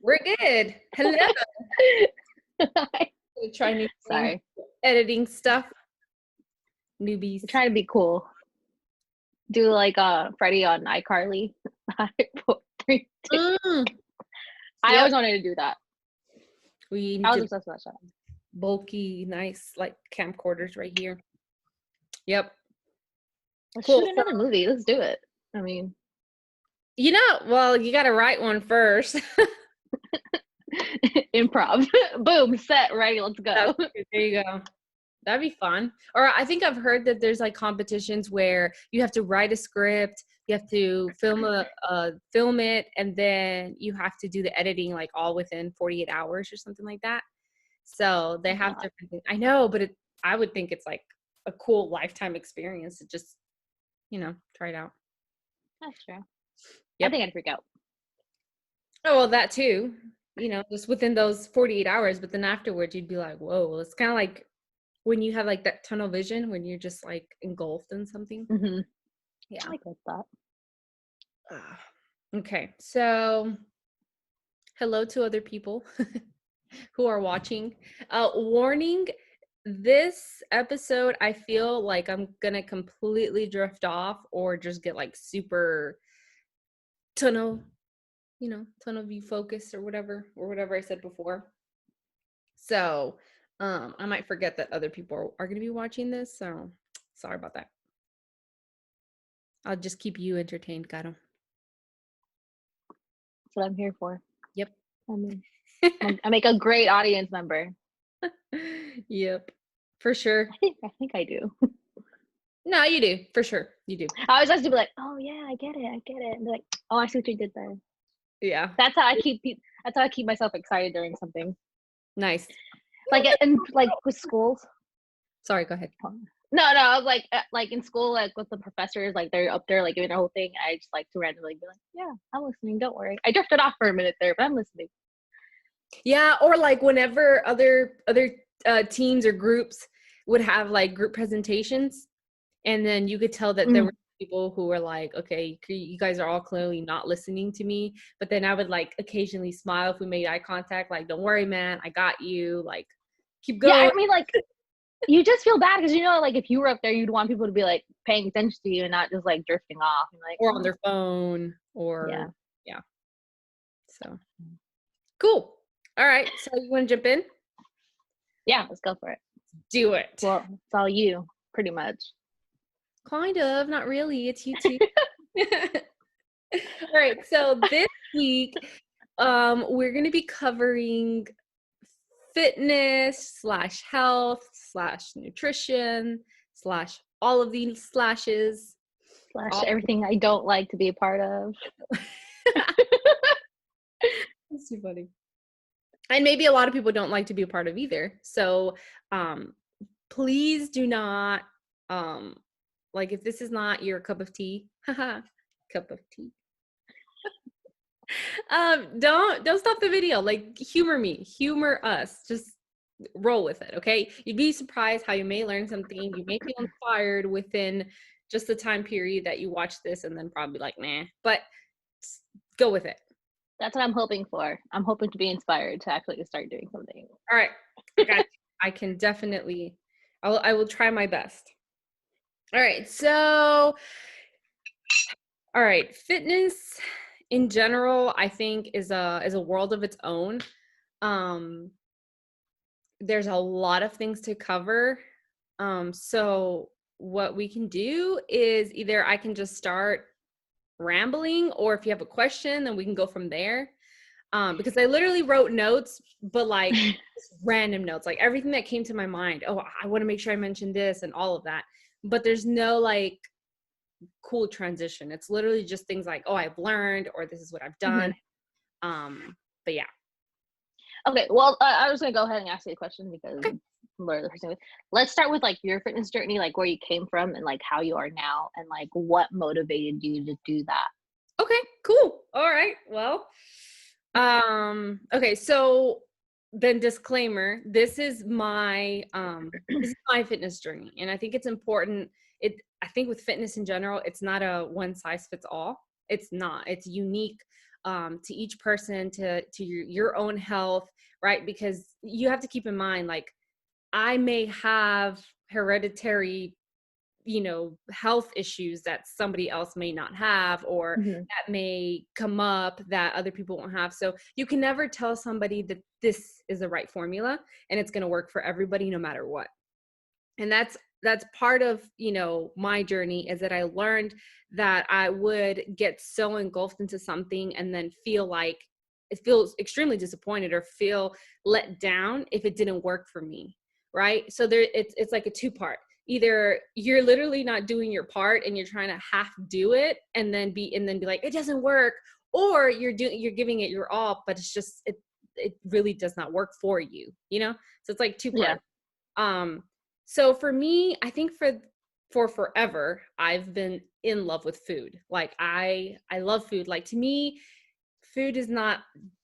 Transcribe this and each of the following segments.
We're good. Hello. Try new things, Sorry. editing stuff. Newbies. Trying to be cool. Do like Freddie on iCarly. 5, 4, 3, 2. I always wanted to do that. We need I was to obsessed with that show. bulky, nice like camcorders right here. Yep. Let's Cool. shoot another movie. Let's do it. I mean, well, you got to write one first. improv. Boom, set, ready, let's go. There you go. That'd be fun. Or I think I've heard that there's like competitions where you have to write a script, you have to film it, and then you have to do the editing like all within 48 hours or something like that. So they have different things. I know, but I would think it's like a cool lifetime experience to just, try it out. That's true. Yep. I think I'd freak out. Oh, well, that too. Just within those 48 hours, but then afterwards you'd be like, whoa. It's kind of like when you have like that tunnel vision when you're just like engulfed in something. Mm-hmm. Yeah. I get that. Okay. So hello to other people who are watching. Warning, this episode, I feel like I'm going to completely drift off or just get like super tunnel view focused or whatever I said before. So I might forget that other people are going to be watching this. So sorry about that. I'll just keep you entertained, Caro. That's what I'm here for. Yep. I mean, I make a great audience member. Yep. For sure. I think I do. No, you do. For sure. You do. I always have to be like, oh yeah, I get it. And be like, oh, I see what you did there. Yeah. That's how I keep myself excited during something. Nice. Like with schools. Sorry, go ahead. No, I was like in school, like with the professors, like they're up there like doing their whole thing. I just like to randomly be like, yeah, I'm listening. Don't worry. I drifted off for a minute there, but I'm listening. Yeah, or like whenever other teams or groups would have like group presentations, and then you could tell that there were people who were like, okay, you guys are all clearly not listening to me. But then I would like occasionally smile if we made eye contact, like, don't worry, man, I got you. Like, keep going. Yeah, I mean, like, you just feel bad because like if you were up there, you'd want people to be like paying attention to you and not just like drifting off and like or on their phone or yeah. So cool. All right, so you want to jump in? Yeah, let's go for it. Do it. Well, it's all you, pretty much. Kind of, not really. It's you too. All right, so this week, we're going to be covering fitness / health / nutrition / all of these slashes / everything I don't like to be a part of. That's too funny. And maybe a lot of people don't like to be a part of either. So please do not, like if this is not your cup of tea, cup of tea. Don't stop the video. Like humor me, humor us. Just roll with it, okay? You'd be surprised how you may learn something. You may feel inspired within just the time period that you watch this, and then probably like, nah. But go with it. That's what I'm hoping for. I'm hoping to be inspired to actually start doing something. All right, I got you. I can definitely. I will try my best. All right, so. All right, fitness in general, I think is a world of its own. There's a lot of things to cover. So what we can do is either I can just start rambling, or if you have a question, then we can go from there. Because I literally wrote notes, but like random notes, like everything that came to my mind. Oh, I want to make sure I mention this and all of that. But there's no like cool transition. It's literally just things like, oh, I've learned, or this is what I've done. But yeah. Okay, well, I was gonna go ahead and ask you a question because let's start with like your fitness journey, like where you came from and like how you are now, and like what motivated you to do that. Okay, cool. All right. Well, okay, so then disclaimer, this is my fitness journey, and I think it's important. I think with fitness in general, it's not a one size fits all. It's not. It's unique to each person, to your own health, right? Because you have to keep in mind, like, I may have hereditary, health issues that somebody else may not have, or Mhm. that may come up that other people won't have. So you can never tell somebody that this is the right formula and it's going to work for everybody no matter what. And that's part of, my journey, is that I learned that I would get so engulfed into something and then feel like it feels extremely disappointed or feel let down if it didn't work for me, right? So there, it's like a two part. Either you're literally not doing your part and you're trying to half do it and then be like it doesn't work, or you're giving it your all, but it's just it really does not work for you, so it's like two Yeah. parts. So for me, I think for forever, I've been in love with food. Like I love food. Like, to me, food is not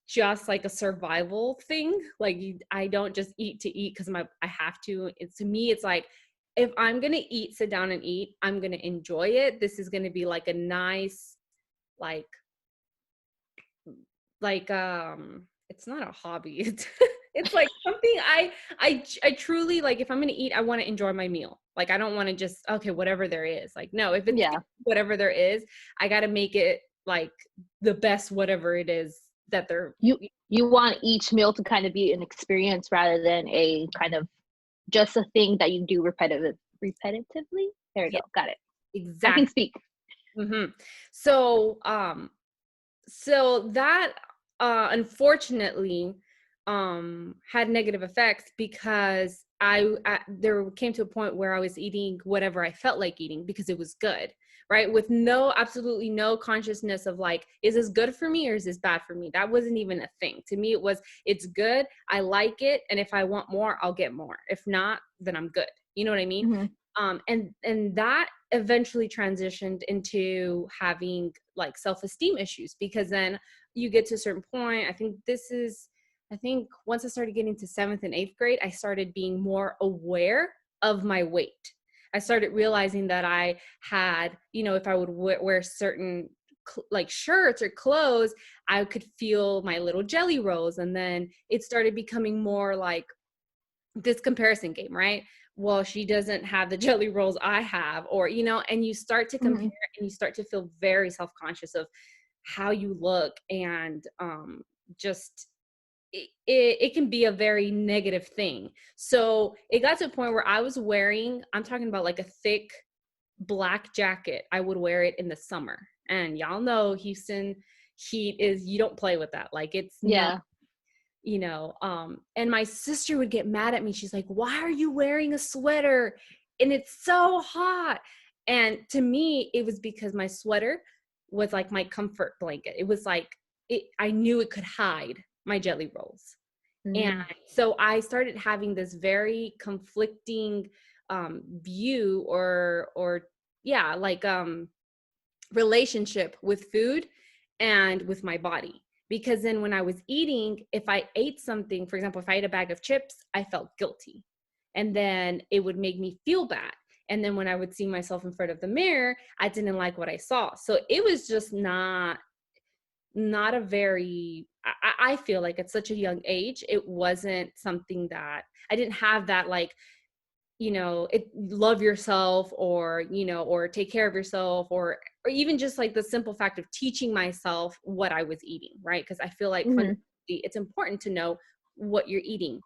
just like a survival thing. Like, I don't just eat to eat because I have to. To me, it's like, if I'm gonna eat, sit down and eat, I'm gonna enjoy it. This is gonna be like a nice, like it's not a hobby. It's like something I truly like. If I'm gonna eat, I want to enjoy my meal. Like, I don't want to just, okay, whatever there is. Like, no, if it's Yeah. whatever there is, I got to make it like the best whatever it is that they're. You want each meal to kind of be an experience rather than a kind of just a thing that you do repetitively. There we Yeah, go. Got it. I can exactly. speak. Hmm. So so that unfortunately had negative effects, because I there came to a point where I was eating whatever I felt like eating because it was good, right? With absolutely no consciousness of like, is this good for me or is this bad for me? That wasn't even a thing to me. It was, it's good, I like it, and if I want more, I'll get more. If not, then I'm good. You know what I mean? Mhm. And that eventually transitioned into having like self-esteem issues, because then you get to a certain point. I think once I started getting to 7th and 8th grade, I started being more aware of my weight. I started realizing that I had, if I would wear certain like shirts or clothes, I could feel my little jelly rolls. And then it started becoming more like this comparison game, right? Well, she doesn't have the jelly rolls I have, or, and you start to compare, Mhm. and you start to feel very self-conscious of how you look. And just it can be a very negative thing. So it got to a point where I'm talking about like a thick black jacket. I would wear it in the summer. And y'all know Houston heat is, you don't play with that. Like, it's not, Yeah. and my sister would get mad at me. She's like, why are you wearing a sweater and it's so hot? And to me, it was because my sweater was like my comfort blanket. It was like, I knew it could hide my jelly rolls. And Mhm. so I started having this very conflicting view, or yeah, like relationship with food and with my body. Because then when I was eating, if I ate something, for example, if I ate a bag of chips, I felt guilty. And then it would make me feel bad. And then when I would see myself in front of the mirror, I didn't like what I saw. So it was just not a very, I feel like at such a young age, it wasn't something that I didn't have, that like, love yourself, or or take care of yourself, or even just like the simple fact of teaching myself what I was eating, right? Because I feel like fundamentally Mhm. it's important to know what you're eating.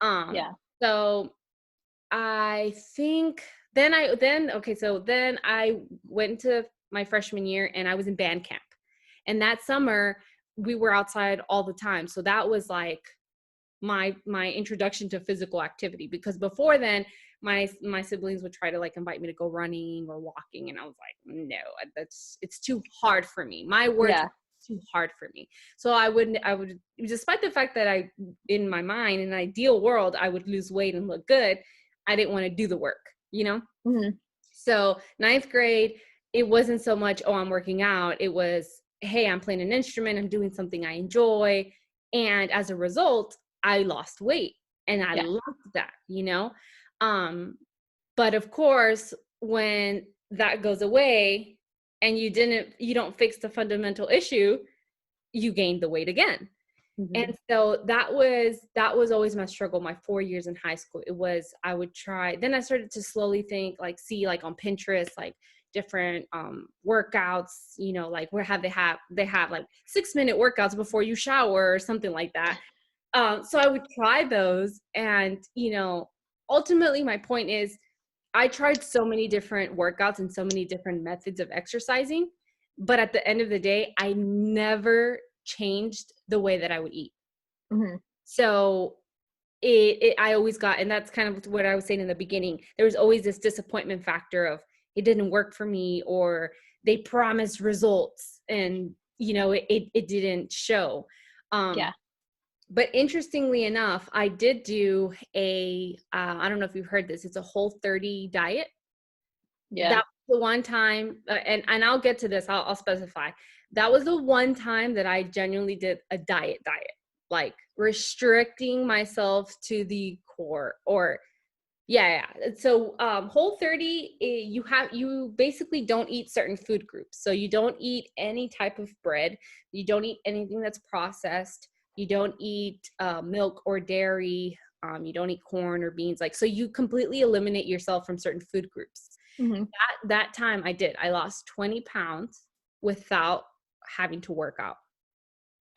um Yeah. so I think then I went to my freshman year and I was in band camp. And that summer we were outside all the time. So that was like my introduction to physical activity, because before then my siblings would try to like invite me to go running or walking, and I was like, no, it's too hard for me. My words, Yeah. too hard for me. So I would, despite the fact that I, in my mind, in an ideal world, I would lose weight and look good, I didn't want to do the work. Mhm. So ninth grade, it wasn't so much, oh, I'm working out. It was, hey, I'm playing an instrument, I'm doing something I enjoy. And as a result, I lost weight. And I Yeah. loved that. Um, but of course, when that goes away and you don't fix the fundamental issue, you gained the weight again. Mhm. And so that was always my struggle. My 4 years in high school, it was, I would try, then I started to slowly think, like, see, like, on Pinterest, like, different workouts, like, where have they have like 6-minute workouts before you shower or something like that. So I would try those, and ultimately my point is, I tried so many different workouts and so many different methods of exercising, but at the end of the day, I never changed the way that I would eat. Mhm. So I always got, and that's kind of what I was saying in the beginning. There was always this disappointment factor of, it didn't work for me, or they promised results and it didn't show. Um, Yeah. but interestingly enough, I did do I don't know if you've heard this. It's a Whole30 diet. Yeah. That was the one time, and I'll get to this. I'll specify. That was the one time that I genuinely did a diet, like restricting myself to the core, or yeah. So Whole30, you basically don't eat certain food groups. So you don't eat any type of bread. You don't eat anything that's processed. You don't eat milk or dairy. You don't eat corn or beans. Like, so you completely eliminate yourself from certain food groups. Mhm. That time I did. I lost 20 pounds without having to work out.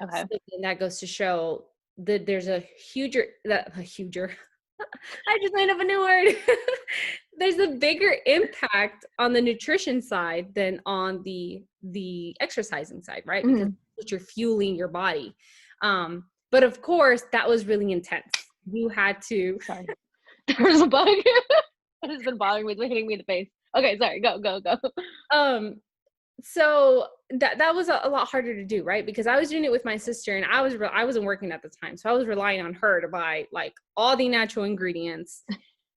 So Okay. then that goes to show that there's a huger I just made up a new word. There's a bigger impact on the nutrition side than on the exercising side, right? Because Mhm. you're fueling your body. But of course, that was really intense. You had to Sorry. There was a bug. It has been bothering me. It's been hitting me in the face. Okay, sorry. Go, go, go. um so that was a lot harder to do, right? Because I was doing it with my sister, and I wasn't working at the time, so I was relying on her to buy like all the natural ingredients,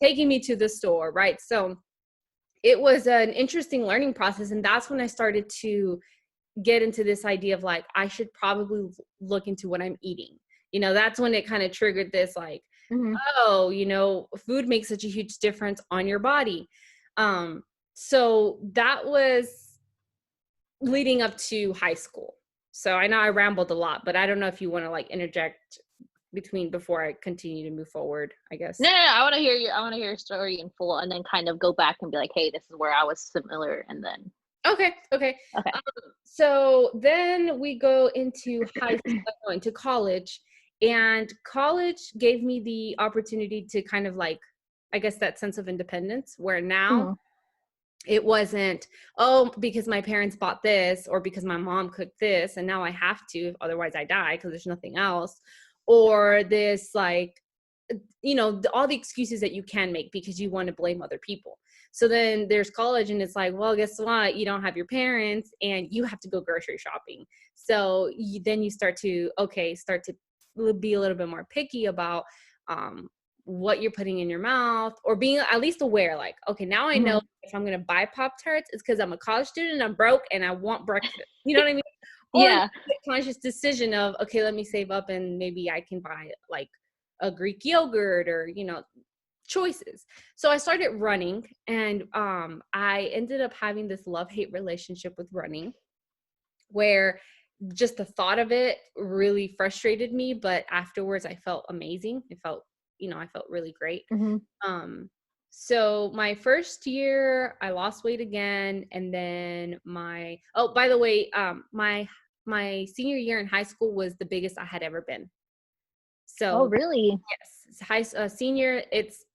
taking me to the store, right? So it was an interesting learning process, and that's when I started to get into this idea of, like, I should probably look into what I'm eating. That's when it kind of triggered this, like, Mhm. oh, food makes such a huge difference on your body. So that was leading up to high school. So I know I rambled a lot, but I don't know if you want to, like, interject before I continue to move forward, I No, guess. no, no. I want to hear your story in full, and then kind of go back and be like, "Hey, this is where I was similar," and then Okay. okay. Um, so then we go into into college, and college gave me the opportunity to kind of, like, I guess, that sense of independence, where now Mhm. it wasn't, oh, because my parents bought this, or because my mom cooked this and now I have to, otherwise I die because there's nothing else, or this, like, all the excuses that you can make because you want to blame other people. So then there's college, and it's like, well, guess what? You don't have your parents, and you have to go grocery shopping. So then you start to be a little bit more picky about um, what you're putting in your mouth, or being at least aware, like, okay, now I know Mhm. if I'm going to buy Pop Tarts, it's because I'm a college student and I'm broke and I want breakfast. You know what I mean? Or Yeah. the conscious decision of, okay, let me save up and maybe I can buy, like, a Greek yogurt, or choices. So I started running, and I ended up having this love-hate relationship with running, where just the thought of it really frustrated me, but afterwards I felt amazing. I felt really great. Mhm. um so my first year I lost weight again, and then by the way, my senior year in high school was the biggest I had ever been. Oh, So really? yes, senior, it's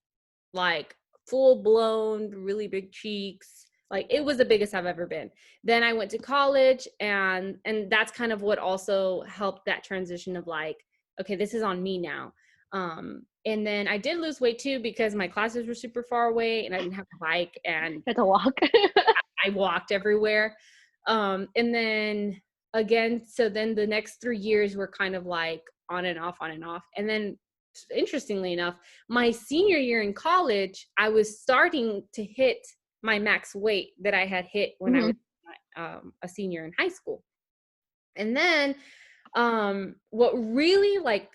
like full blown, really big cheeks. Like, it was the biggest I've ever been. Then I went to college, and that's kind of what also helped that transition of, like, okay, this is on me now. And then I did lose weight too, because my classes were super far away and I didn't have a bike, and Had to walk. I walked everywhere. And then again, so then the next 3 years were kind of like on and off, on and off. And then, interestingly enough, my senior year in college, I was starting to hit my max weight that I had hit when I was Mhm. a senior in high school. And then what really, like,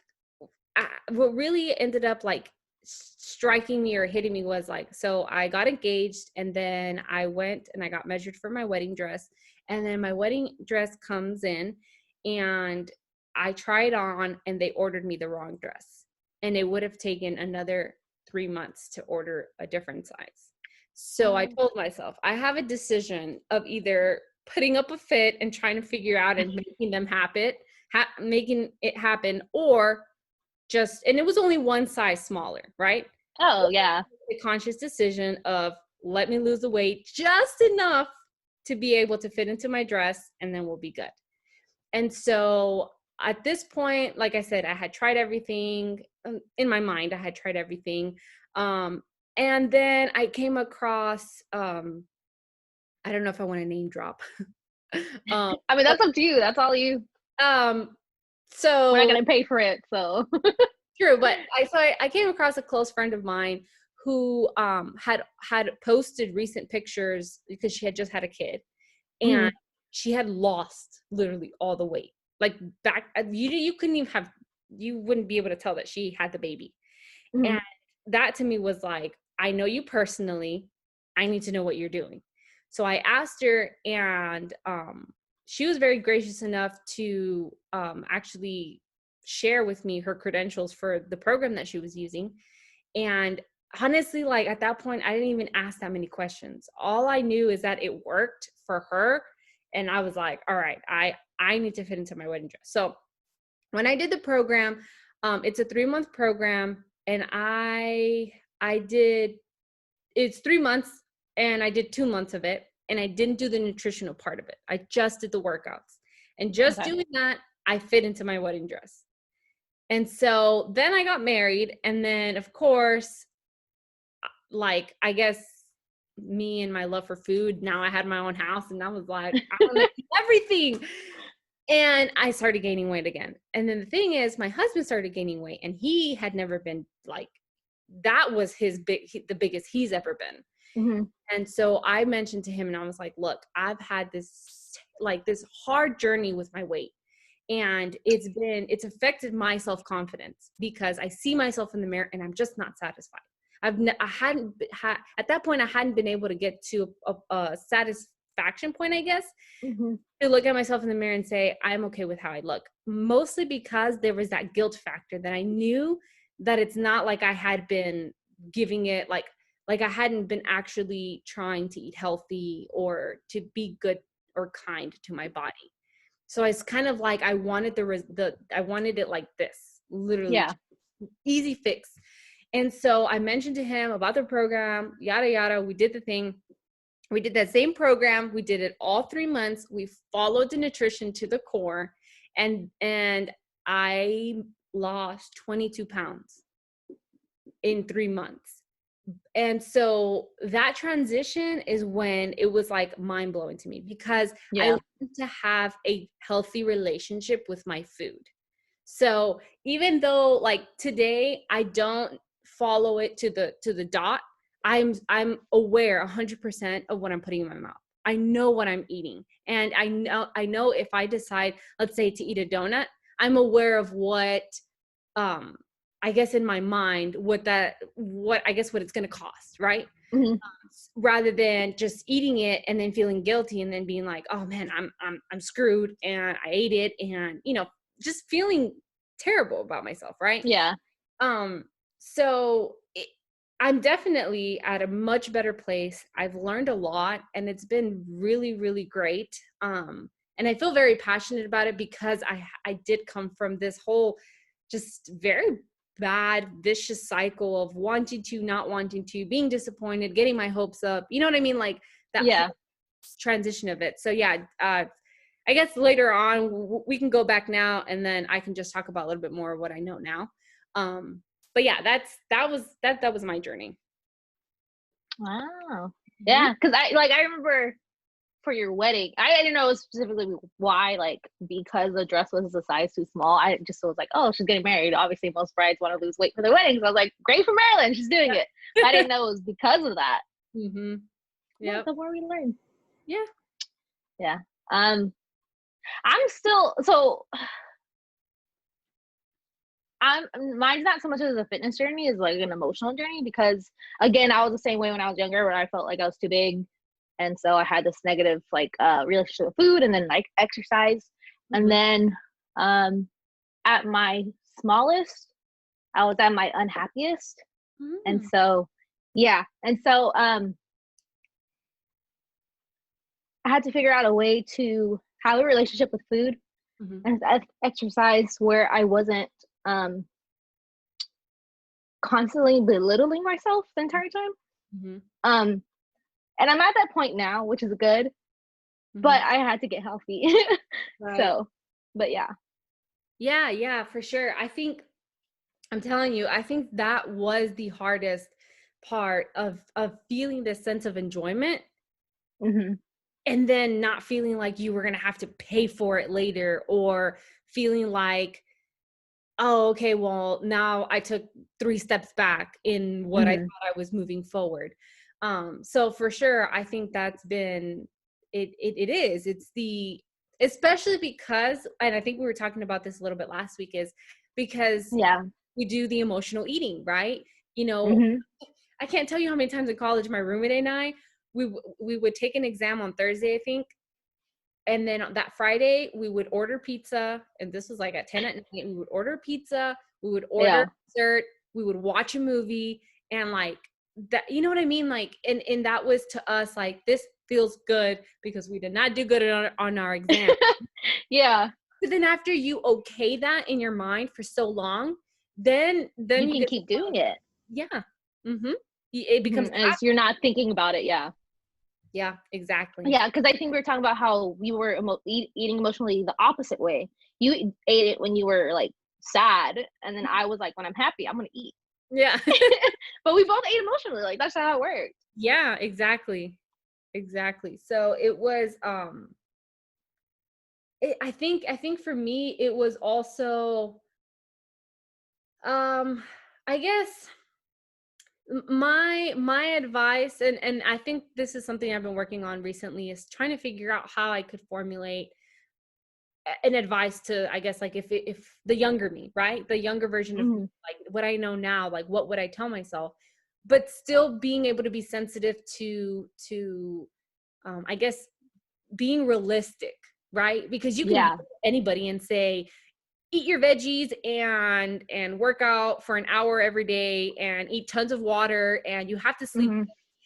what really ended up, like, striking me or hitting me was, like, so I got engaged, and then I went and I got measured for my wedding dress, and then my wedding dress comes in, and I tried on and they ordered me the wrong dress. And it would have taken another 3 months to order a different size. So I told myself, I have a decision of either putting up a fit and trying to figure out and making it happen, or just, and it was only one size smaller, right? Oh yeah. A conscious decision of, let me lose the weight just enough to be able to fit into my dress, and then we'll be good. And so at this point, like I said, I had tried everything in my mind. I had tried everything. And then I came across, I don't know if I want to name drop. I mean, that's up to you. That's all you. Um, We're not so gonna pay for it, so. true, but I came across a close friend of mine who had posted recent pictures because she had just had a kid, Mhm. and she had lost literally all the weight. Like back, you couldn't even have, you wouldn't be able to tell that she had the baby. Mhm. And that to me was like, I know you personally. I need to know what you're doing. So I asked her, and she was very gracious enough to actually share with me her credentials for the program that she was using. And honestly, like at that point, I didn't even ask that many questions. All I knew is that it worked for her. And I was like, all right, I need to fit into my wedding dress. So when I did the program, it's a 3-month program, and I did, it's 3 months, and I did 2 months of it, and I didn't do the nutritional part of it. I just did the workouts, and just Okay. doing that, I fit into my wedding dress. And so then I got married, and then of course, like I guess me and my love for food, now I had my own house, and I was like, I want to eat everything. And I started gaining weight again. And then the thing is, my husband started gaining weight, and he had never been like, that was the biggest he's ever been. Mhm. And so I mentioned to him, and I was like, look, I've had this hard journey with my weight. And it's affected my self-confidence because I see myself in the mirror and I'm just not satisfied. I hadn't at that point, I hadn't been able to get to a satisfaction point, I guess, Mhm. to look at myself in the mirror and say, I'm okay with how I look. Mostly because there was that guilt factor that I knew that it's not like I had been giving it like I hadn't been actually trying to eat healthy or to be good or kind to my body. So it's kind of like I wanted I wanted it like this, literally Yeah. easy fix. And so I mentioned to him about the program, yada yada. We did the thing. We did that same program. We did it all 3 months. We followed the nutrition to the core, and I lost 22 pounds in 3 months. And so that transition is when it was like mind blowing to me because I Yeah. learned to have a healthy relationship with my food. So even though like today I don't follow it to the dot, I'm aware 100% of what I'm putting in my mouth. I know what I'm eating, and I know if I decide, let's say, to eat a donut, I'm aware of what um I guess in my mind what it's going to cost, right? Mhm. Rather than just eating it and then feeling guilty and then being like, oh man, I'm screwed and I ate it, and just feeling terrible about myself, right? Yeah. um so I'm definitely at a much better place. I've learned a lot, and it's been really, really great. And I feel very passionate about it because I did come from this whole just very bad vicious cycle of wanting to, not wanting to, being disappointed, getting my hopes up, you know what I mean, like that whole Yeah. transition of it. So yeah, I guess later on we can go back now, and then I can just talk about a little bit more of what I know now. But yeah, that was my journey. Wow. Mhm. Yeah, because I remember for your wedding, I didn't know specifically why, like, because the dress was a size too small. I just was like, oh, she's getting married. Obviously, most brides want to lose weight for their weddings. I was like, great for Marilyn, she's doing it. But I didn't know it was because of that. Mhm. Yeah, Yep. the more we learn. Yeah. Yeah. Um, I'm still so I'm mine's not so much as a fitness journey as like an emotional journey because again, I was the same way when I was younger where I felt like I was too big. And so I had this negative like relationship with food and then like exercise. And Mhm. then at my smallest, I was at my unhappiest. And Mm. so, yeah. And so I had to figure out a way to have a relationship with food Mhm. and exercise where I wasn't um, constantly belittling myself the entire time. Mhm. Um, and I'm at that point now, which is good, but Mhm. I had to get healthy. Right. So, but yeah. Yeah, yeah, for sure. I'm telling you, I think that was the hardest part of feeling this sense of enjoyment Hmm. and then not feeling like you were going to have to pay for it later, or feeling like, oh, okay, well, now I took 3 steps back in what I Hmm. thought I was moving forward. So for sure, I think that's been it is. It's the especially because, and I think we were talking about this a little bit last week, is because Yeah. we do the emotional eating, right? You know, Hmm. I can't tell you how many times in college my roommate and I, we would take an exam on Thursday, I think, and then on that Friday, we would order pizza, and this was like at 10 at night. We would order pizza, we would order Yeah. dessert, we would watch a movie, and like that, you know what I mean? Like, and that was to us like this feels good because we did not do good on our exam. Yeah. But then after you okay that in your mind for so long, then You you can get to keep doing it. yeah. Mm-hmm. It becomes As you're not thinking about it. Yeah. yeah, exactly. Yeah, because I think we were talking about how we were eating emotionally the opposite way. You ate it when you were like sad, and then I was like, when I'm happy, I'm gonna eat. Yeah. But we both ate emotionally. Like that's how it worked. Yeah, exactly. Exactly. So it was I think for me it was also um I guess my advice, and I think this is something I've been working on recently, is trying to figure out how I could formulate an advice to, I guess, like if the younger me, right? The younger version of me, Hmm. like what I know now, like what would I tell myself? But still being able to be sensitive to I guess being realistic, right? Because you can go Yeah. to anybody and say, eat your veggies and work out for an hour every day and eat tons of water and you have to sleep. Hmm.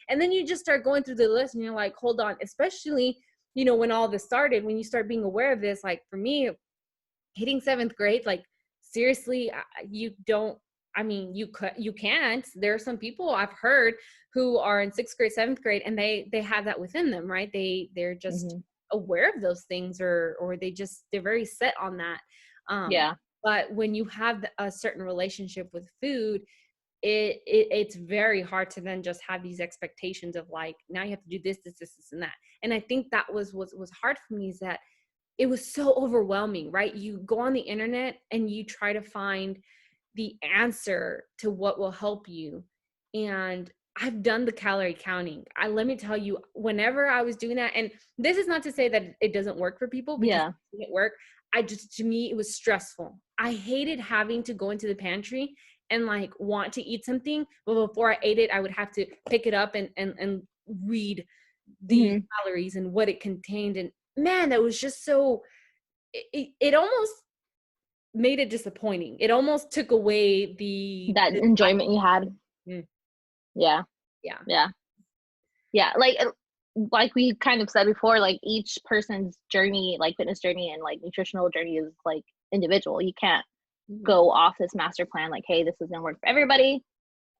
And then you just start going through the list and you're like, hold on, especially, when all this started, when you start being aware of this, like for me, hitting seventh grade, like seriously, you don't, I mean, you can't. There are some people I've heard who are in sixth grade, seventh grade, and they have that within them, right? They're just Hmm. aware of those things, or they're very set on that. Um, Yeah. but when you have a certain relationship with food, it's very hard to then just have these expectations of like, now you have to do this and that. And I think that was hard for me, is that it was so overwhelming, right? You go on the internet and you try to find the answer to what will help you. And I've done the calorie counting. Let me tell you, whenever I was doing that, and this is not to say that it doesn't work for people, because Yeah. it didn't work. To me, it was stressful. I hated having to go into the pantry and like want to eat something, but before I ate it, I would have to pick it up and read the Hmm. calories and what it contained. And man, that was just so, it almost made it disappointing. It almost took away That the enjoyment you had. mm, Yeah. yeah. Yeah. Yeah. Like we kind of said before, like each person's journey, like fitness journey and like nutritional journey is like individual. You can't Mhm. go off this master plan like, hey, this is gonna work for everybody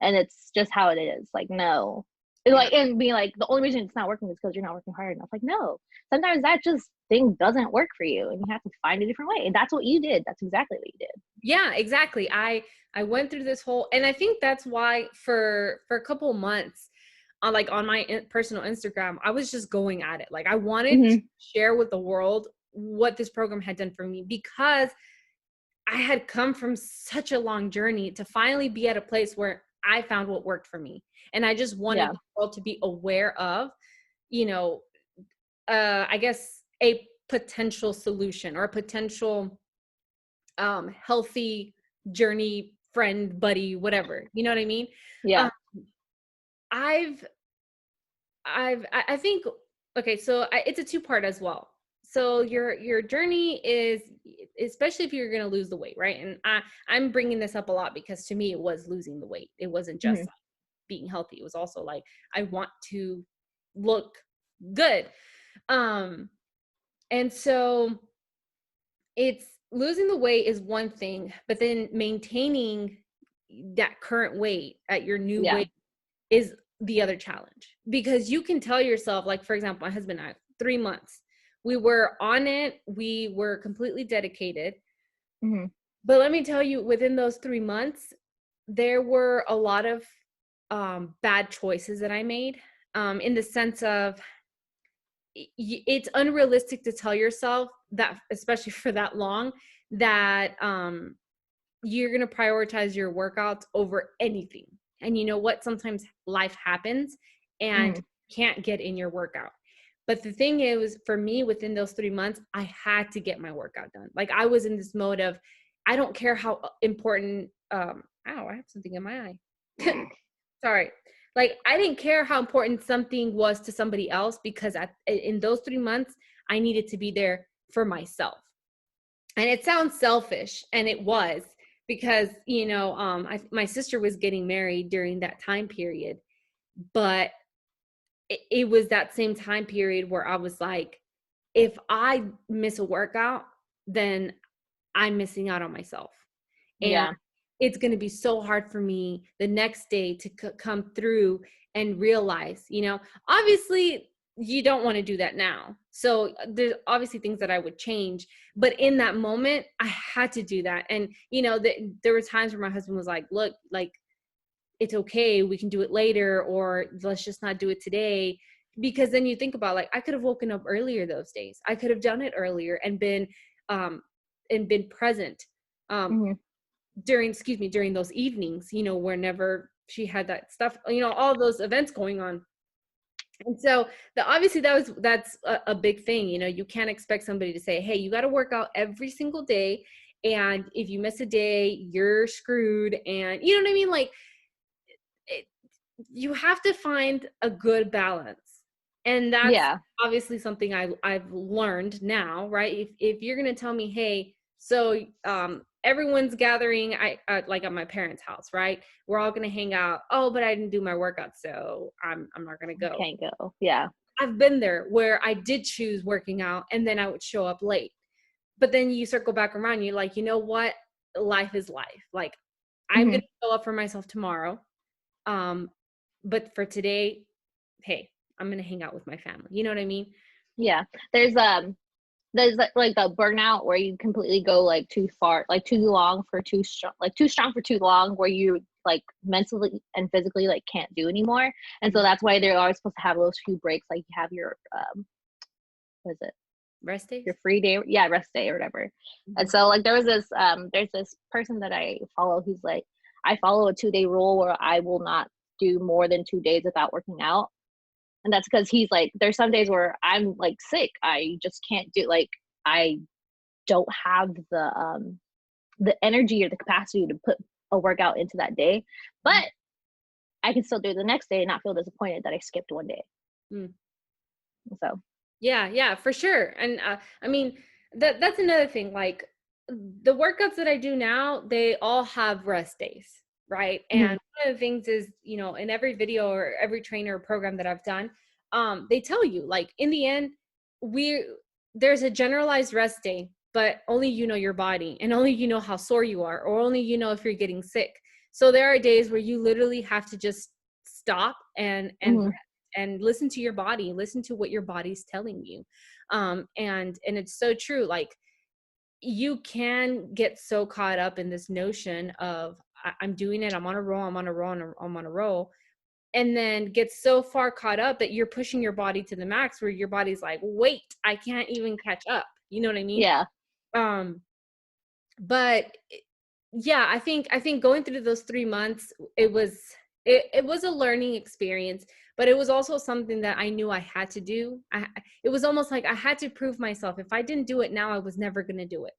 and it's just how it is. Like, no. It's Yeah. like, and being like, the only reason it's not working is because you're not working hard enough. Like, no. Sometimes that just thing doesn't work for you and you have to find a different way. And that's what you did. That's exactly what you did. Yeah, exactly. I went through this whole, and I think that's why for a couple months on, like, on my personal Instagram, I was just going at it. Like I wanted to Mm-hmm. share with the world what this program had done for me, because I had come from such a long journey to finally be at a place where I found what worked for me. And I just wanted Yeah. the world to be aware of, you know, I guess a potential solution or a potential healthy journey friend, buddy, whatever. You know what I mean? Um, Yeah. I think, okay, so it's a two part as well. so your journey is, especially if you're going to lose the weight, right? And I'm bringing this up a lot because to me it was losing the weight. It wasn't just Mhm. like being healthy. It was also like I want to look good. Um and so it's losing the weight is one thing, but then maintaining that current weight at your new Yeah. weight is the other challenge, because you can tell yourself, like for example, my husband and I, 3 months, we were on it, we were completely dedicated. Mhm. But let me tell you, within those 3 months, there were a lot of bad choices that I made, in the sense of it's unrealistic to tell yourself that, especially for that long, that you're going to prioritize your workouts over anything. And you know what? Sometimes life happens and Mhm. can't get in your workout. But the thing is, for me, within those 3 months, I had to get my workout done. Like I was in this mode of, I don't care how important, ow, I have something in my eye. Sorry. Like I didn't care how important something was to somebody else, because in those 3 months, I needed to be there for myself. And it sounds selfish, and it was, because my sister was getting married during that time period, but it was that same time period where I was like, if I miss a workout, then I'm missing out on myself. And Yeah. it's going to be so hard for me the next day to come through and realize, obviously you don't want to do that now. So there's obviously things that I would change, but in that moment I had to do that. And there were times where my husband was like, look, like, it's okay, we can do it later, or let's just not do it today. Because then you think about, like, I could have woken up earlier those days, I could have done it earlier um and been present um Mhm. during those evenings, whenever she had that stuff, all those events going on. And so obviously that's a big thing. You can't expect somebody to say, hey, you got to work out every single day, and if you miss a day, you're screwed. And you know what I mean? Like, it, you have to find a good balance. And that's Yeah. obviously something I've learned now, right? If you're going to tell me, hey, so everyone's gathering, like at my parents' house, right? We're all going to hang out. Oh, but I didn't do my workout, so I'm not going to go. Can't go. Yeah. I've been there where I did choose working out and then I would show up late. But then you circle back around, you're like, you know what? Life is life. Like, I'm going Mhm. to show up for myself tomorrow. Um, but for today, hey, I'm gonna hang out with my family. You know what I mean? Yeah. There's like the burnout where you completely go like too far, like too long for too strong, like too strong for too long, where you like mentally and physically like can't do anymore. And so Mhm. that's why they're always supposed to have those few breaks. Like you have your what is it? Rest days. Your free day, yeah, rest day or whatever. And Mhm. so like there's this person that I follow. He's like, I follow a 2 day rule where I will not do more than 2 days without working out. And that's because he's like, there's some days where I'm like sick, I just can't do, like, I don't have the energy or the capacity to put a workout into that day, but I can still do it the next day and not feel disappointed that I skipped one day. Mm. So Yeah, for sure. And I mean, that's another thing. Like, the workouts that I do now, they all have rest days, right? And mhm, one of the things is, in every video or every trainer program that I've done, they tell you, like, in the end, we there's a generalized rest day, but only you know your body, and only you know how sore you are, or only you know if you're getting sick. So there are days where you literally have to just stop and mhm, and listen to your body, listen to what your body's telling you. And it's so true. Like, you can get so caught up in this notion of, I'm doing it, I'm on a roll, I'm on a roll, I'm on a roll, and then get so far caught up that you're pushing your body to the max, where your body's like, wait, I can't even catch up. You know what I mean? yeah, um but yeah, I think going through those 3 months, it was a learning experience, but it was also something that I knew I had to do. It was almost like I had to prove myself. If I didn't do it now, I was never going to do it.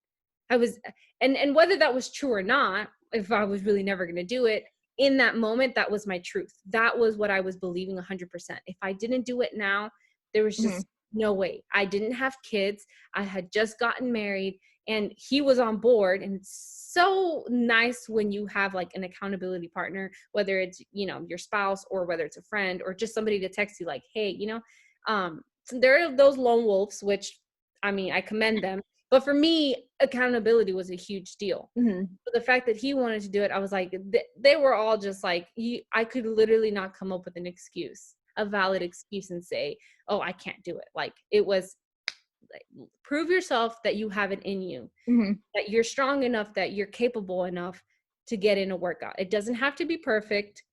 I was, and whether that was true or not, if I was really never going to do it, in that moment, that was my truth. That was what I was believing 100%. If I didn't do it now, there was mhm, just no way. I didn't have kids. I had just gotten married, and he was on board. And it's so nice when you have like an accountability partner, whether it's, your spouse, or whether it's a friend, or just somebody to text you like, hey, so there are those lone wolves, which, I mean, I commend them. But for me, accountability was a huge deal. But the fact that he wanted to do it, I was like, they were all just like, I could literally not come up with an excuse, a valid excuse, and say, oh, I can't do it. Like, it was like, prove yourself that you have it in you, that you're strong enough, that you're capable enough to get in a workout. It doesn't have to be perfect,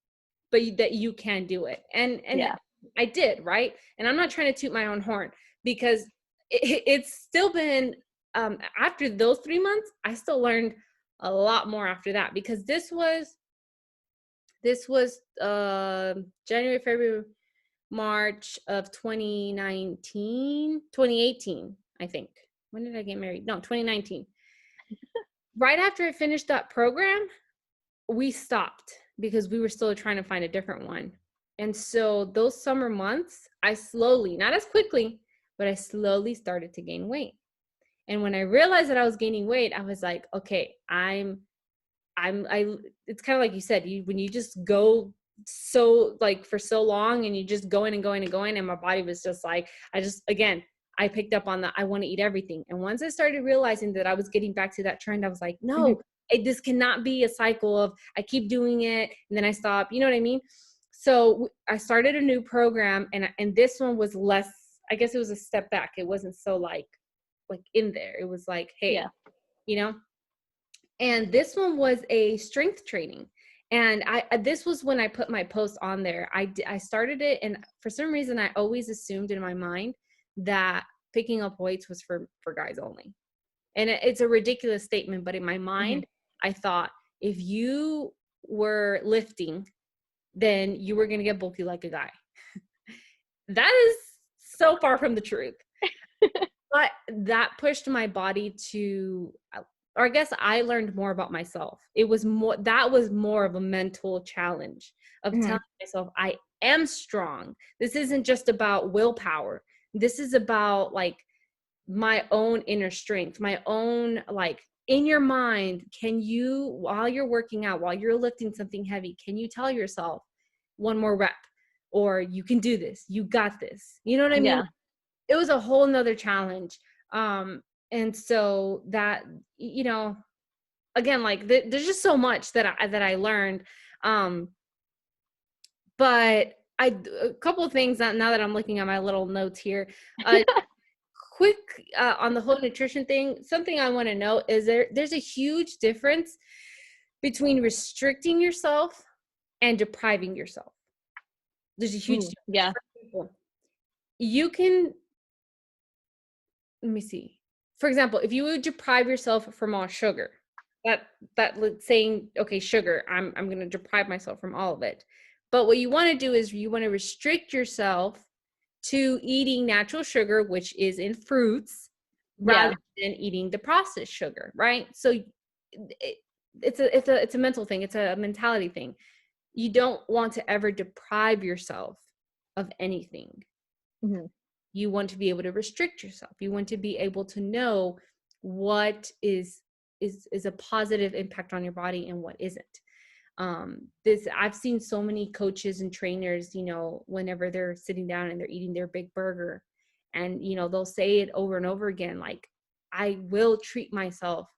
but that you can do it. And Yeah. I did, right? And I'm not trying to toot my own horn, because it's still been, after those 3 months, I still learned a lot more after that, because this was January, February, March of 2018, I think. When did I get married? No, 2019. Right after I finished that program, we stopped because we were still trying to find a different one. And so those summer months, I slowly, not as quickly, but I slowly started to gain weight. And when I realized that I was gaining weight, I was like, okay, it's kind of like you said, when you just go so like for so long, and you just going and going and going, and my body was just like, I picked up on that. I want to eat everything. And once I started realizing that I was getting back to that trend, I was like, no, this cannot be a cycle of I keep doing it and then I stop. You know what I mean? So I started a new program, and this one was less, I guess it was a step back. It wasn't so like in there. It was like, hey, you know, and this one was a strength training. And this was when I put my post on there. I started it, and for some reason I always assumed in my mind that picking up weights was for guys only. And it's a ridiculous statement, but in my mind, I thought if you were lifting, then you were going to get bulky like a guy. That is so far from the truth. But that pushed my body to, or I guess I learned more about myself. That was more of a mental challenge of telling myself I am strong. This isn't just about willpower. This is about like my own inner strength, my own, like, in your mind, can you, while you're working out, while you're lifting something heavy, can you tell yourself one more rep, or you can do this, you got this, you know what I mean? It was a whole nother challenge. And so that, again, like there's just so much that I learned. But a couple of things now that I'm looking at my little notes here, quick, on the whole nutrition thing, something I want to know is there's a huge difference between restricting yourself and depriving yourself. There's a huge difference. For example, you can, let me see. For example, if you would deprive yourself from all sugar, that saying, okay, sugar, I'm going to deprive myself from all of it. But what you want to do is you want to restrict yourself to eating natural sugar, which is in fruits, rather than eating the processed sugar, right? So it's a mental thing. It's a mentality thing. You don't want to ever deprive yourself of anything. You want to be able to restrict yourself. You want to be able to know what is a positive impact on your body and what isn't. I've seen so many coaches and trainers, whenever they're sitting down and they're eating their big burger, and they'll say it over and over again, like, I will treat myself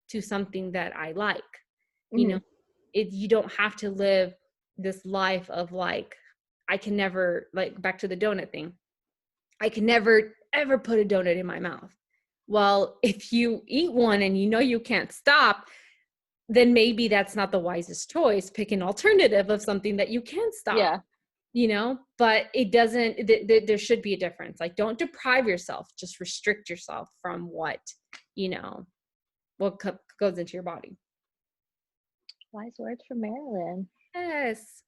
to something that I like. You don't have to live this life of like, I can never, like, back to the donut thing, I can never ever put a donut in my mouth. Well, if you eat one and you can't stop, then maybe that's not the wisest choice. Pick an alternative of something that you can stop. But it doesn't, there should be a difference. Like, don't deprive yourself, just restrict yourself from what goes into your body. Wise words from Marilyn. Yes.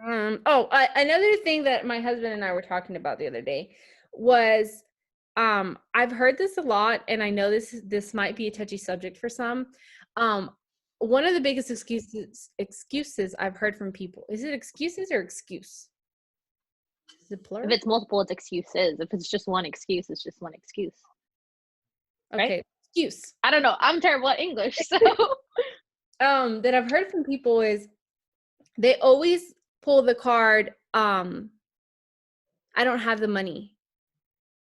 Another thing that my husband and I were talking about the other day was, I've heard this a lot, and I know this might be a touchy subject for some. One of the biggest excuses I've heard from people, is it excuses or excuse? Is it If plural? it's multiple, it's excuses. If it's just one excuse, it's just one excuse, right? Okay, excuse. I don't know. I'm terrible at English, so That I've heard from people is they always pull the card, I don't have the money,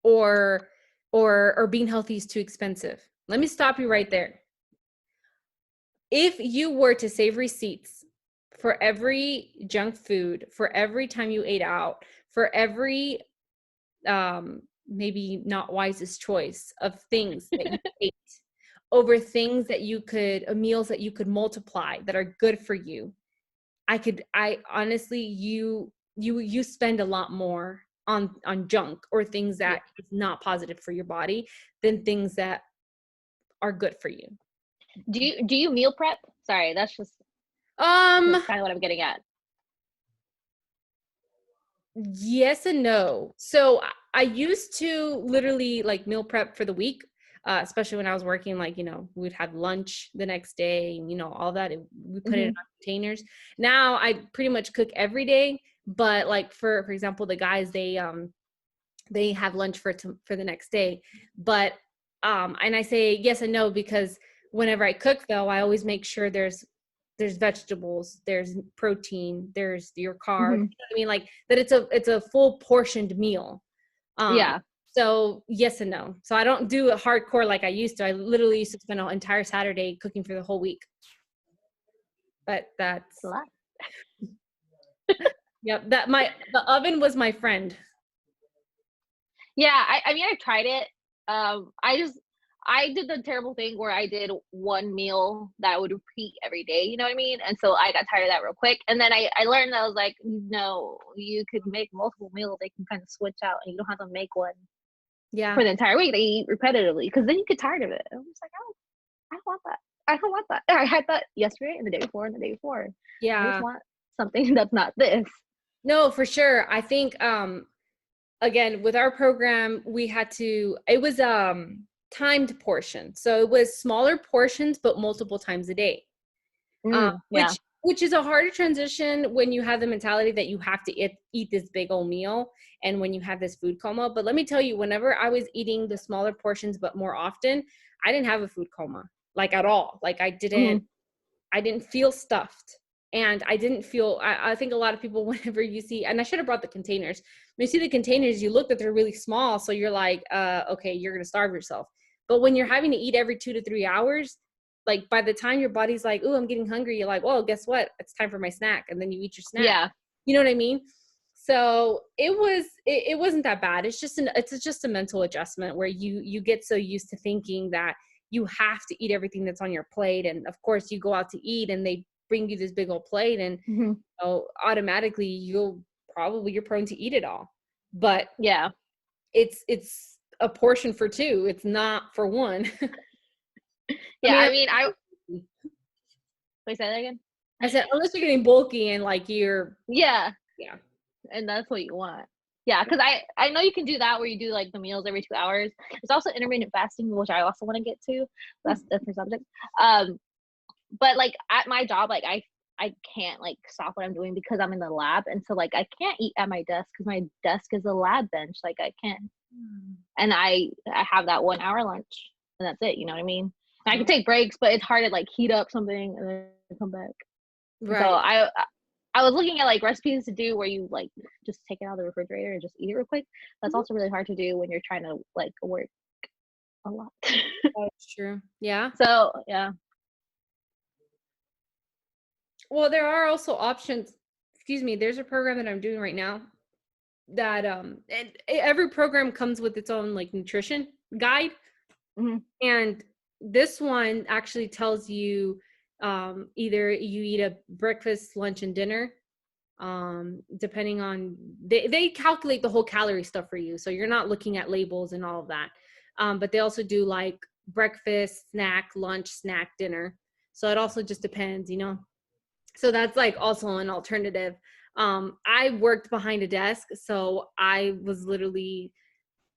or or being healthy is too expensive. Let me stop you right there. If you were to save receipts for every junk food, for every time you ate out, for every maybe not wisest choice of things that you ate, over things that you could, meals that you could multiply that are good for you, I honestly, you spend a lot more on junk or things yeah. that is not positive for your body than things that are good for you. Do you meal prep? Sorry, that's just Um, kind of what I'm getting at. yes and no. So I used to literally like meal prep for the week, especially when I was working. Like, we'd have lunch the next day, and all that. We put it Mm-hmm. on containers. Now I pretty much cook every day, but like for example, the guys, they have lunch for the next day. But and I say yes and no because whenever I cook, though, I always make sure there's vegetables, there's protein, there's your carb. You Mm-hmm. know what I mean? Like that it's a full portioned meal. Um, Yeah. so yes and no. So I don't do it hardcore like I used to. I literally used to spend an entire Saturday cooking for the whole week. But It's a that's lot. yep. The oven was my friend. Yeah, I mean, I tried it. I did the terrible thing where I did one meal that I would repeat every day, you know what I mean? And so I got tired of that real quick. And then I learned that I was like, no, you could make multiple meals. They can kind of switch out and you don't have to make one Yeah. for the entire week. They eat repetitively because then you get tired of it. I was like, oh, I don't want that. I don't want that. I had that yesterday and the day before and the day before. I just Yeah. want something that's not this. No, for sure. I think again with our program we had to, it was timed portion, so it was smaller portions but multiple times a day, Yeah. which is a harder transition when you have the mentality that you have to eat this big old meal and when you have this food coma. But let me tell you, whenever I was eating the smaller portions but more often, I didn't have a food coma, like at all. Like Mm-hmm. I didn't feel stuffed. And I didn't feel, I think a lot of people, whenever you see, and I should have brought the containers. When you see the containers, you look that they're really small. So you're like, okay, you're going to starve yourself. But when you're having to eat every 2 to 3 hours, like by the time your body's like, oh, I'm getting hungry, you're like, well, guess what? It's time for my snack. And then you eat your snack. Yeah. You know what I mean? So it wasn't that bad. It's just a mental adjustment where you get so used to thinking that you have to eat everything that's on your plate. And of course you go out to eat and they bring you this big old plate, and Mm-hmm. automatically you're prone to eat it all. But Yeah. it's a portion for two. It's not for one. I Yeah. mean, I mean, wait, say that again. I said, unless you're getting bulky and like you're, Yeah, yeah. and that's what you want. Yeah, because I know you can do that where you do like the meals every 2 hours. There's also intermittent fasting, which I also want to get to. That's a different subject. Um, but like at my job, like I can't like stop what I'm doing because I'm in the lab, and so like I can't eat at my desk because my desk is a lab bench. Like I can't, and I have that 1 hour lunch, and that's it. You know what I mean? And I can take breaks, but it's hard to like heat up something and then come back. So Right. I was looking at like recipes to do where you like just take it out of the refrigerator and just eat it real quick. That's Mhm. also really hard to do when you're trying to like work a lot. That's true. Yeah. So yeah. Well, there are also options. Excuse me. There's a program that I'm doing right now that and every program comes with its own like nutrition guide, Hmm. and this one actually tells you either you eat a breakfast, lunch, and dinner, depending on, they calculate the whole calorie stuff for you, so you're not looking at labels and all of that. But they also do like breakfast, snack, lunch, snack, dinner. So it also just depends. So that's like also an alternative. I worked behind a desk, so I was literally,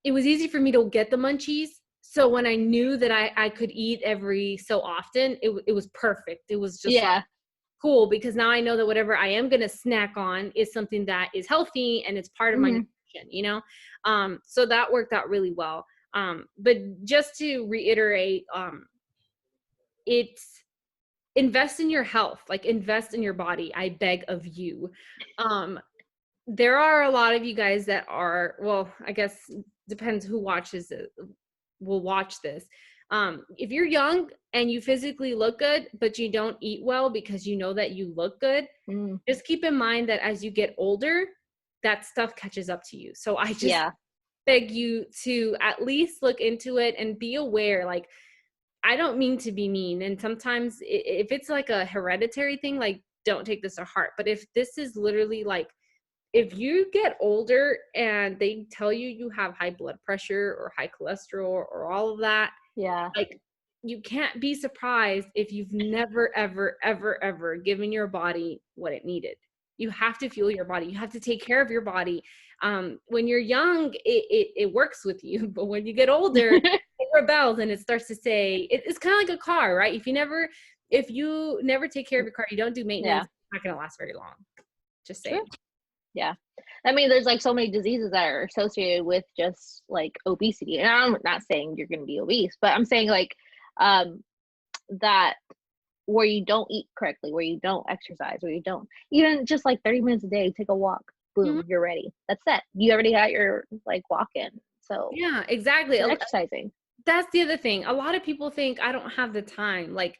it was easy for me to get the munchies. So when I knew that I could eat every so often, it was perfect. It was just like Yeah. cool, because now I know that whatever I am going to snack on is something that is healthy and it's part of my Mhm. nutrition, you know? So that worked out really well. But just to reiterate, it's invest in your health, like invest in your body. I beg of you. Um, there are a lot of you guys that are, well, I guess depends who watches it, will watch this. If you're young and you physically look good, but you don't eat well because you know that you look good, Mm. just keep in mind that as you get older, that stuff catches up to you. So I just Yeah. beg you to at least look into it and be aware. Like, I don't mean to be mean. And sometimes if it's like a hereditary thing, like, don't take this to heart. But if this is literally like, if you get older and they tell you you have high blood pressure or high cholesterol or all of that, Yeah. like, you can't be surprised if you've never, ever, ever, ever given your body what it needed. You have to fuel your body. You have to take care of your body. When you're young, it works with you, but when you get older, it rebels and it starts to say, it's kind of like a car, right? If you never take care of your car, you don't do maintenance, Yeah. it's not going to last very long. Just True. saying. Yeah. I mean, there's like so many diseases that are associated with just like obesity. And I'm not saying you're going to be obese, but I'm saying like um that where you don't eat correctly, where you don't exercise, where you don't even just like 30 minutes a day, take a walk, Mhm. boom, you're ready. That's it. You already got your like walk in. So Yeah, exactly. you're exercising. That's the other thing. A lot of people think I don't have the time. Like,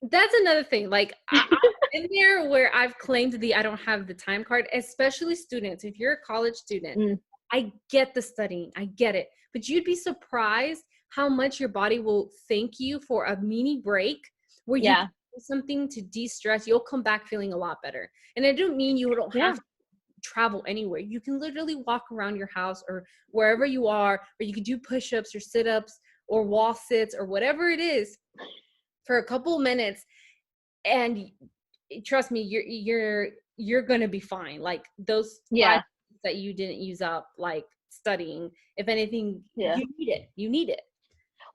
that's another thing. Like, I've been there where I've claimed the I don't have the time card, especially students. If you're a college student, Mm, I get the studying, I get it. But you'd be surprised how much your body will thank you for a mini break where you can yeah. do something to de-stress. You'll come back feeling a lot better. And I don't mean you don't have Yeah. to travel anywhere. You can literally walk around your house or wherever you are, or you can do push-ups or sit-ups or wall sits or whatever it is for a couple of minutes, and trust me, you're gonna be fine. Like, those five Yeah. minutes that you didn't use up like studying, if anything, Yeah. you need it.